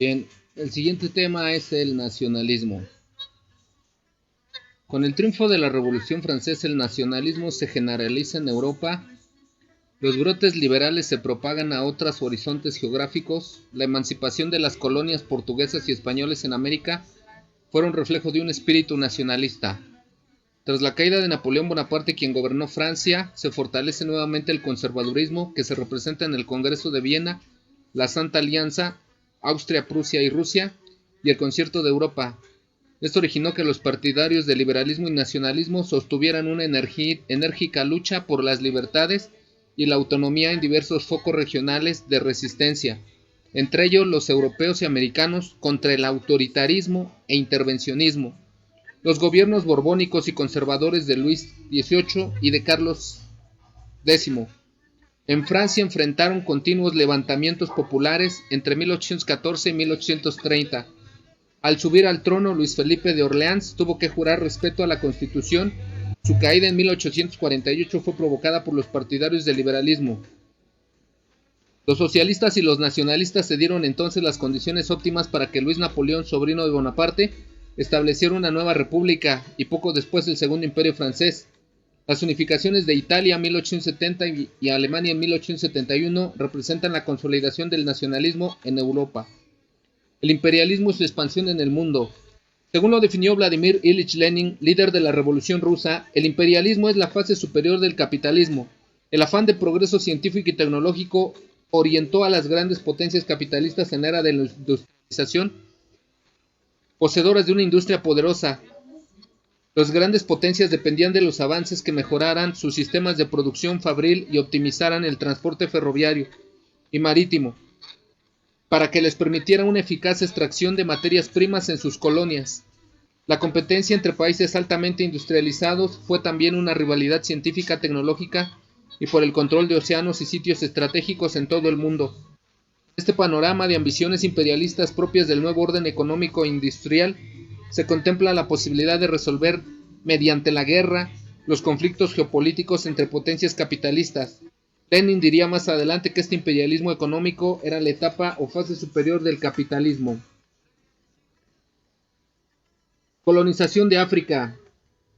Bien, el siguiente tema es el nacionalismo. Con el triunfo de la Revolución Francesa, el nacionalismo se generaliza en Europa, los brotes liberales se propagan a otros horizontes geográficos, la emancipación de las colonias portuguesas y españoles en América fueron reflejo de un espíritu nacionalista. Tras la caída de Napoleón Bonaparte, quien gobernó Francia, se fortalece nuevamente el conservadurismo que se representa en el Congreso de Viena, la Santa Alianza, Austria, Prusia y Rusia, y el Concierto de Europa. Esto originó que los partidarios del liberalismo y nacionalismo sostuvieran una enérgica lucha por las libertades y la autonomía en diversos focos regionales de resistencia, entre ellos los europeos y americanos, contra el autoritarismo e intervencionismo. Los gobiernos borbónicos y conservadores de Luis XVIII y de Carlos X en Francia enfrentaron continuos levantamientos populares entre 1814 y 1830. Al subir al trono, Luis Felipe de Orleans tuvo que jurar respeto a la Constitución. Su caída en 1848 fue provocada por los partidarios del liberalismo. Los socialistas y los nacionalistas se dieron entonces las condiciones óptimas para que Luis Napoleón, sobrino de Bonaparte, estableciera una nueva república y poco después el Segundo Imperio francés. Las unificaciones de Italia en 1870 y Alemania en 1871 representan la consolidación del nacionalismo en Europa. El imperialismo y su expansión en el mundo. Según lo definió Vladimir Ilich Lenin, líder de la Revolución Rusa, el imperialismo es la fase superior del capitalismo. El afán de progreso científico y tecnológico orientó a las grandes potencias capitalistas en la era de la industrialización, poseedoras de una industria poderosa. Las grandes potencias dependían de los avances que mejoraran sus sistemas de producción fabril y optimizaran el transporte ferroviario y marítimo, para que les permitiera una eficaz extracción de materias primas en sus colonias. La competencia entre países altamente industrializados fue también una rivalidad científica, tecnológica y por el control de océanos y sitios estratégicos en todo el mundo. Este panorama de ambiciones imperialistas propias del nuevo orden económico e industrial se contempla la posibilidad de resolver mediante la guerra los conflictos geopolíticos entre potencias capitalistas. Lenin diría más adelante que este imperialismo económico era la etapa o fase superior del capitalismo. Colonización de África.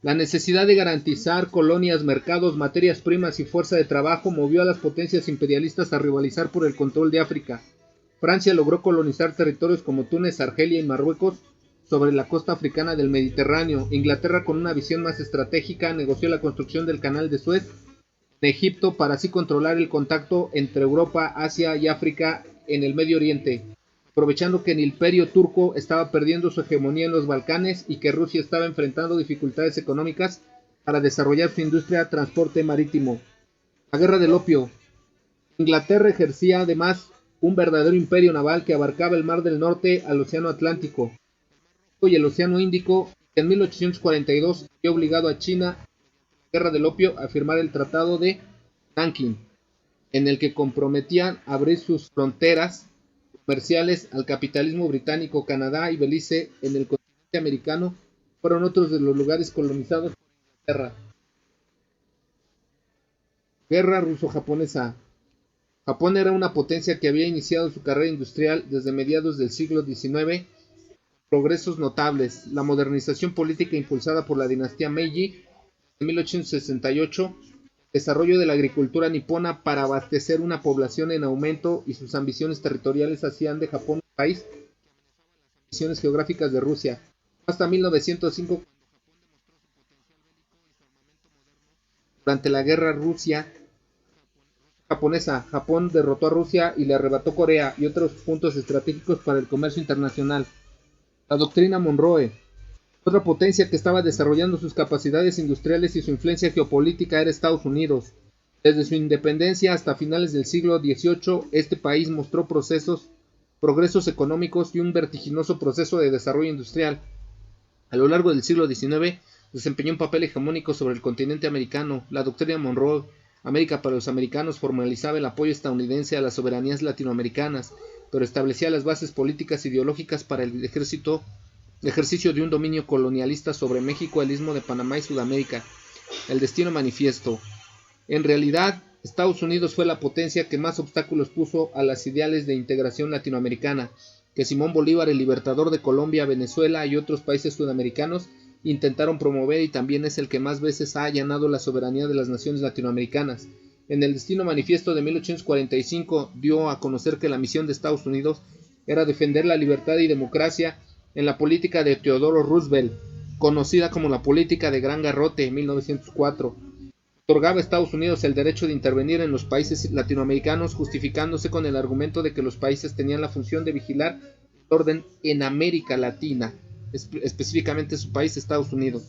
La necesidad de garantizar colonias, mercados, materias primas y fuerza de trabajo movió a las potencias imperialistas a rivalizar por el control de África. Francia logró colonizar territorios como Túnez, Argelia y Marruecos sobre la costa africana del Mediterráneo. Inglaterra, con una visión más estratégica, negoció la construcción del Canal de Suez de Egipto para así controlar el contacto entre Europa, Asia y África en el Medio Oriente, aprovechando que el imperio turco estaba perdiendo su hegemonía en los Balcanes y que Rusia estaba enfrentando dificultades económicas para desarrollar su industria de transporte marítimo. La Guerra del Opio. Inglaterra ejercía además un verdadero imperio naval que abarcaba el Mar del Norte al Océano Atlántico y el Océano Índico, que en 1842 había obligado a China, Guerra del Opio, a firmar el Tratado de Nankín, en el que comprometían abrir sus fronteras comerciales al capitalismo británico. Canadá y Belice en el continente americano fueron otros de los lugares colonizados por Inglaterra. Guerra ruso-japonesa. Japón era una potencia que había iniciado su carrera industrial desde mediados del siglo XIX, progresos notables, la modernización política impulsada por la dinastía Meiji en 1868, desarrollo de la agricultura nipona para abastecer una población en aumento y sus ambiciones territoriales hacían de Japón un país que amenazaba las ambiciones geográficas de Rusia. Hasta 1905, durante la guerra Rusia-japonesa, Japón derrotó a Rusia y le arrebató Corea y otros puntos estratégicos para el comercio internacional. La doctrina Monroe. Otra potencia que estaba desarrollando sus capacidades industriales y su influencia geopolítica era Estados Unidos. Desde su independencia hasta finales del siglo XVIII, este país mostró progresos económicos y un vertiginoso proceso de desarrollo industrial. A lo largo del siglo XIX, desempeñó un papel hegemónico sobre el continente americano. La doctrina Monroe, América para los americanos, formalizaba el apoyo estadounidense a las soberanías latinoamericanas, pero establecía las bases políticas e ideológicas para el ejercicio de un dominio colonialista sobre México, el Istmo de Panamá y Sudamérica. El destino manifiesto. En realidad, Estados Unidos fue la potencia que más obstáculos puso a las ideales de integración latinoamericana. que Simón Bolívar, el libertador de Colombia, Venezuela y otros países sudamericanos, intentaron promover, y también es el que más veces ha allanado la soberanía de las naciones latinoamericanas. En el Destino Manifiesto de 1845 dio a conocer que la misión de Estados Unidos era defender la libertad y democracia en la política de Teodoro Roosevelt, conocida como la política de Gran Garrote, 1904. Otorgaba a Estados Unidos el derecho de intervenir en los países latinoamericanos, justificándose con el argumento de que los países tenían la función de vigilar el orden en América Latina, específicamente su país, Estados Unidos.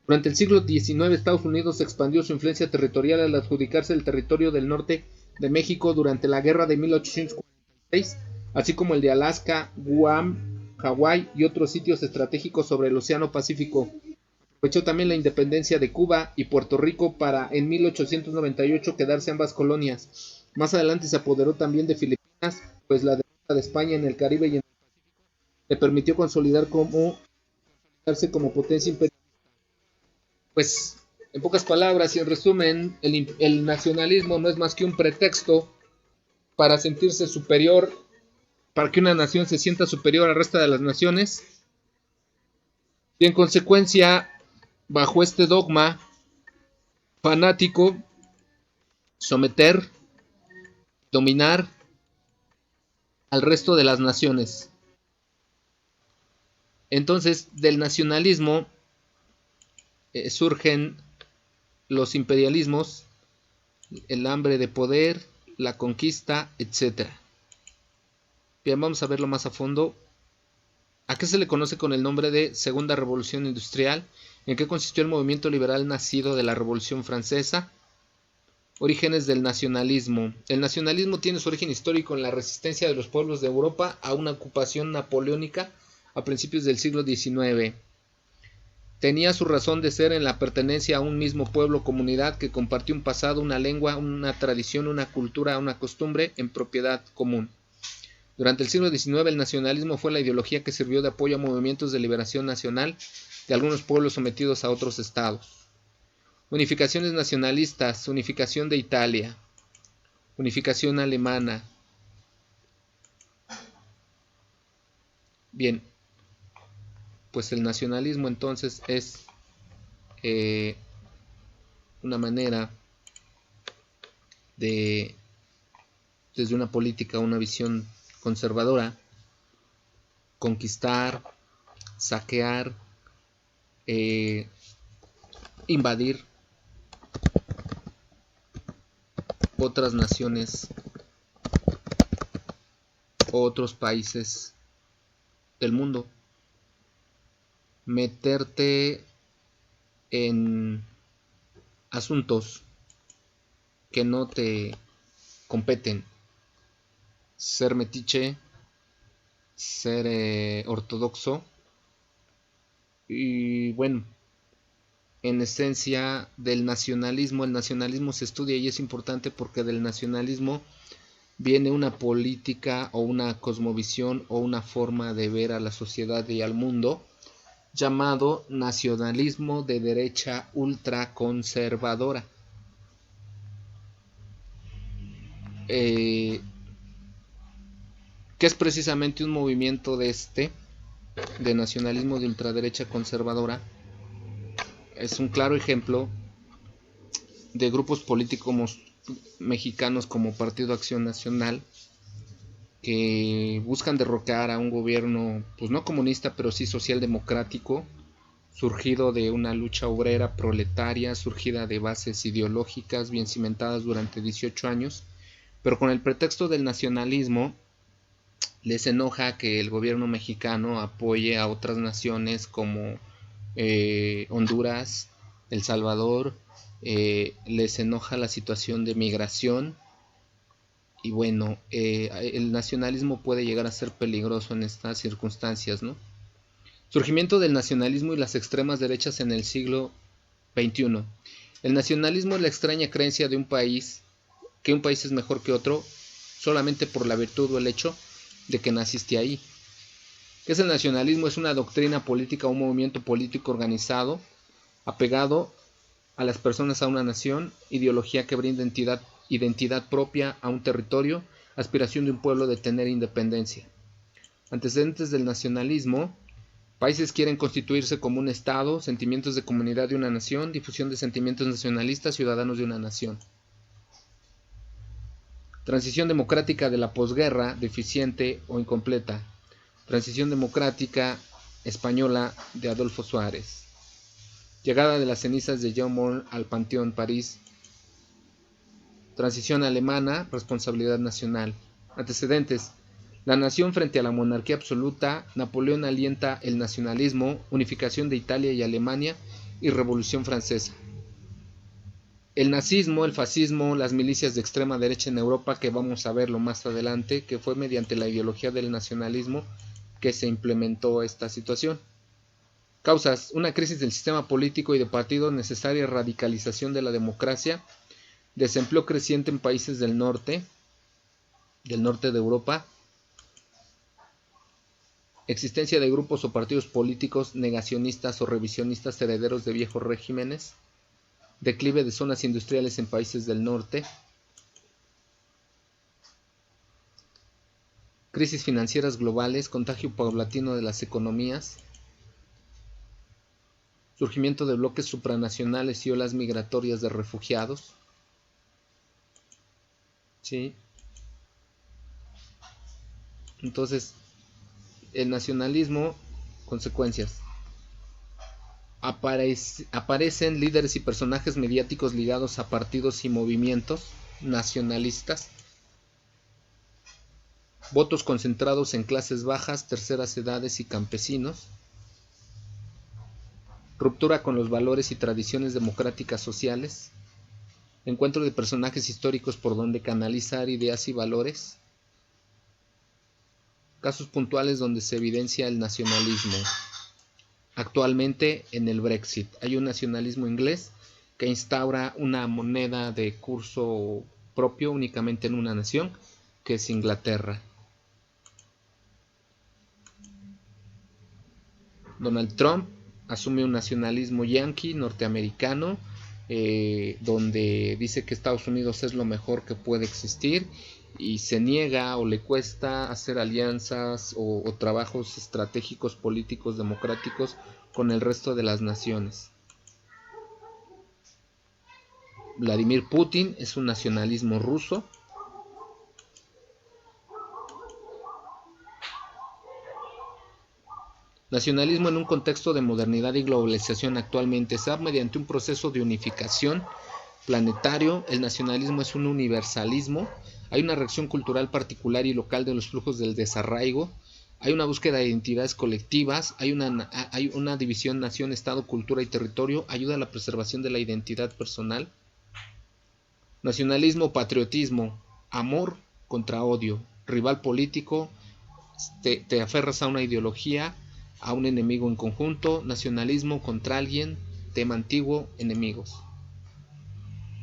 Durante el siglo XIX, Estados Unidos expandió su influencia territorial al adjudicarse el territorio del norte de México durante la guerra de 1846, así como el de Alaska, Guam, Hawái y otros sitios estratégicos sobre el Océano Pacífico. Aprovechó también la independencia de Cuba y Puerto Rico para en 1898 quedarse ambas colonias. Más adelante se apoderó también de Filipinas, pues la derrota de España en el Caribe y en el Pacífico le permitió consolidarse como potencia imperial. Pues, en pocas palabras y en resumen, el nacionalismo no es más que un pretexto para sentirse superior, para que una nación se sienta superior al resto de las naciones. Y en consecuencia, bajo este dogma fanático, someter, dominar al resto de las naciones. Entonces, del nacionalismo surgen los imperialismos, el hambre de poder, la conquista, etc. Bien, vamos a verlo más a fondo. ¿A qué se le conoce con el nombre de Segunda Revolución Industrial? ¿En qué consistió el movimiento liberal nacido de la Revolución Francesa? Orígenes del nacionalismo. El nacionalismo tiene su origen histórico en la resistencia de los pueblos de Europa a una ocupación napoleónica a principios del siglo XIX. Tenía su razón de ser en la pertenencia a un mismo pueblo o comunidad que compartió un pasado, una lengua, una tradición, una cultura, una costumbre en propiedad común. Durante el siglo XIX el nacionalismo fue la ideología que sirvió de apoyo a movimientos de liberación nacional de algunos pueblos sometidos a otros estados. Unificaciones nacionalistas, unificación de Italia, unificación alemana. Bien, pues el nacionalismo entonces es una manera de, desde una política, una visión conservadora, conquistar, saquear, invadir otras naciones, otros países del mundo, meterte en asuntos que no te competen, ser metiche, ser ortodoxo y bueno, en esencia del nacionalismo, el nacionalismo se estudia y es importante porque del nacionalismo viene una política o una cosmovisión o una forma de ver a la sociedad y al mundo llamado nacionalismo de derecha ultraconservadora. Que es precisamente un movimiento de nacionalismo de ultraderecha conservadora. Es un claro ejemplo de grupos políticos mexicanos como Partido Acción Nacional que buscan derrocar a un gobierno, pues no comunista, pero sí socialdemocrático, surgido de una lucha obrera proletaria, surgida de bases ideológicas bien cimentadas durante 18 años, pero con el pretexto del nacionalismo les enoja que el gobierno mexicano apoye a otras naciones como Honduras, El Salvador, les enoja la situación de migración y bueno, el nacionalismo puede llegar a ser peligroso en estas circunstancias, ¿no? Surgimiento del nacionalismo y las extremas derechas en el siglo XXI. El nacionalismo es la extraña creencia de que un país es mejor que otro solamente por la virtud o el hecho de que naciste ahí. ¿Qué es el nacionalismo? Es una doctrina política, un movimiento político organizado, apegado a las personas a una nación, ideología que brinda identidad propia a un territorio, aspiración de un pueblo de tener independencia. Antecedentes del nacionalismo: países quieren constituirse como un Estado, sentimientos de comunidad de una nación, difusión de sentimientos nacionalistas, ciudadanos de una nación. Transición democrática de la posguerra, deficiente o incompleta. Transición democrática española de Adolfo Suárez. Llegada de las cenizas de Jean Moulin al Panteón, París. Transición alemana, responsabilidad nacional. Antecedentes: la nación frente a la monarquía absoluta, Napoleón alienta el nacionalismo, unificación de Italia y Alemania y Revolución Francesa. El nazismo, el fascismo, las milicias de extrema derecha en Europa, que vamos a verlo más adelante, que fue mediante la ideología del nacionalismo que se implementó esta situación. Causas: una crisis del sistema político y de partidos, necesaria radicalización de la democracia, desempleo creciente en países del norte de Europa, existencia de grupos o partidos políticos negacionistas o revisionistas herederos de viejos regímenes, declive de zonas industriales en países del norte, crisis financieras globales, contagio paulatino de las economías, surgimiento de bloques supranacionales y olas migratorias de refugiados. ¿Sí? Entonces, el nacionalismo, consecuencias. Aparecen líderes y personajes mediáticos ligados a partidos y movimientos nacionalistas, votos concentrados en clases bajas, terceras edades y campesinos, ruptura con los valores y tradiciones democráticas sociales, encuentro de personajes históricos por donde canalizar ideas y valores, casos puntuales donde se evidencia el nacionalismo. Actualmente en el Brexit hay un nacionalismo inglés que instaura una moneda de curso propio únicamente en una nación, que es Inglaterra. Donald Trump asume un nacionalismo yanqui norteamericano, donde dice que Estados Unidos es lo mejor que puede existir y se niega o le cuesta hacer alianzas o trabajos estratégicos políticos democráticos con el resto de las naciones. Vladimir Putin es un nacionalismo ruso. Nacionalismo en un contexto de modernidad y globalización actualmente se da mediante un proceso de unificación planetario. El nacionalismo es un universalismo. Hay una reacción cultural particular y local de los flujos del desarraigo. Hay una búsqueda de identidades colectivas. Hay una división nación, estado, cultura y territorio. Ayuda a la preservación de la identidad personal. Nacionalismo, patriotismo, amor contra odio, rival político, te aferras a una ideología, a un enemigo en conjunto. Nacionalismo contra alguien, tema antiguo, enemigos.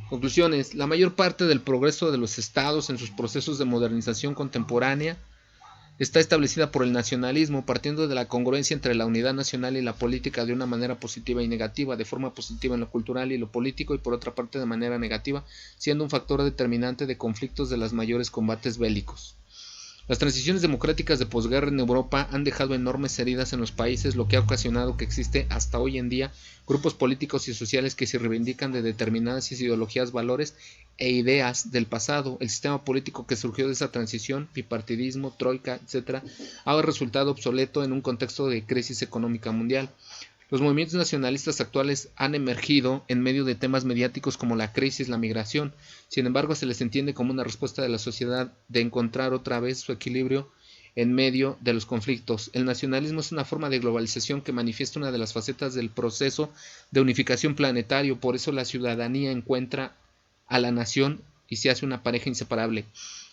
Conclusiones: la mayor parte del progreso de los estados en sus procesos de modernización contemporánea está establecida por el nacionalismo, partiendo de la congruencia entre la unidad nacional y la política de una manera positiva y negativa, de forma positiva en lo cultural y lo político, y por otra parte de manera negativa, siendo un factor determinante de conflictos de los mayores combates bélicos. Las transiciones democráticas de posguerra en Europa han dejado enormes heridas en los países, lo que ha ocasionado que existe hasta hoy en día grupos políticos y sociales que se reivindican de determinadas ideologías, valores e ideas del pasado. El sistema político que surgió de esa transición, bipartidismo, troika, etc., ha resultado obsoleto en un contexto de crisis económica mundial. Los movimientos nacionalistas actuales han emergido en medio de temas mediáticos como la crisis, la migración. Sin embargo, se les entiende como una respuesta de la sociedad de encontrar otra vez su equilibrio en medio de los conflictos. El nacionalismo es una forma de globalización que manifiesta una de las facetas del proceso de unificación planetario. Por eso la ciudadanía encuentra a la nación y se hace una pareja inseparable.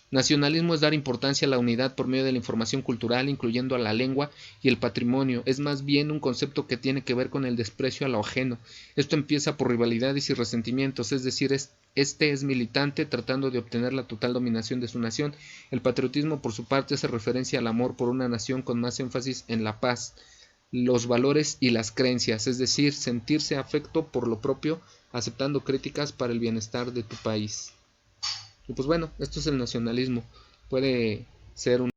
Nacionalismo es dar importancia a la unidad por medio de la información cultural, incluyendo a la lengua y el patrimonio. Es más bien un concepto que tiene que ver con el desprecio a lo ajeno. Esto empieza por rivalidades y resentimientos, es decir, este es militante tratando de obtener la total dominación de su nación. El patriotismo, por su parte, hace referencia al amor por una nación con más énfasis en la paz, los valores y las creencias, es decir, sentirse afecto por lo propio, aceptando críticas para el bienestar de tu país. Y pues bueno, esto es el nacionalismo. Puede ser un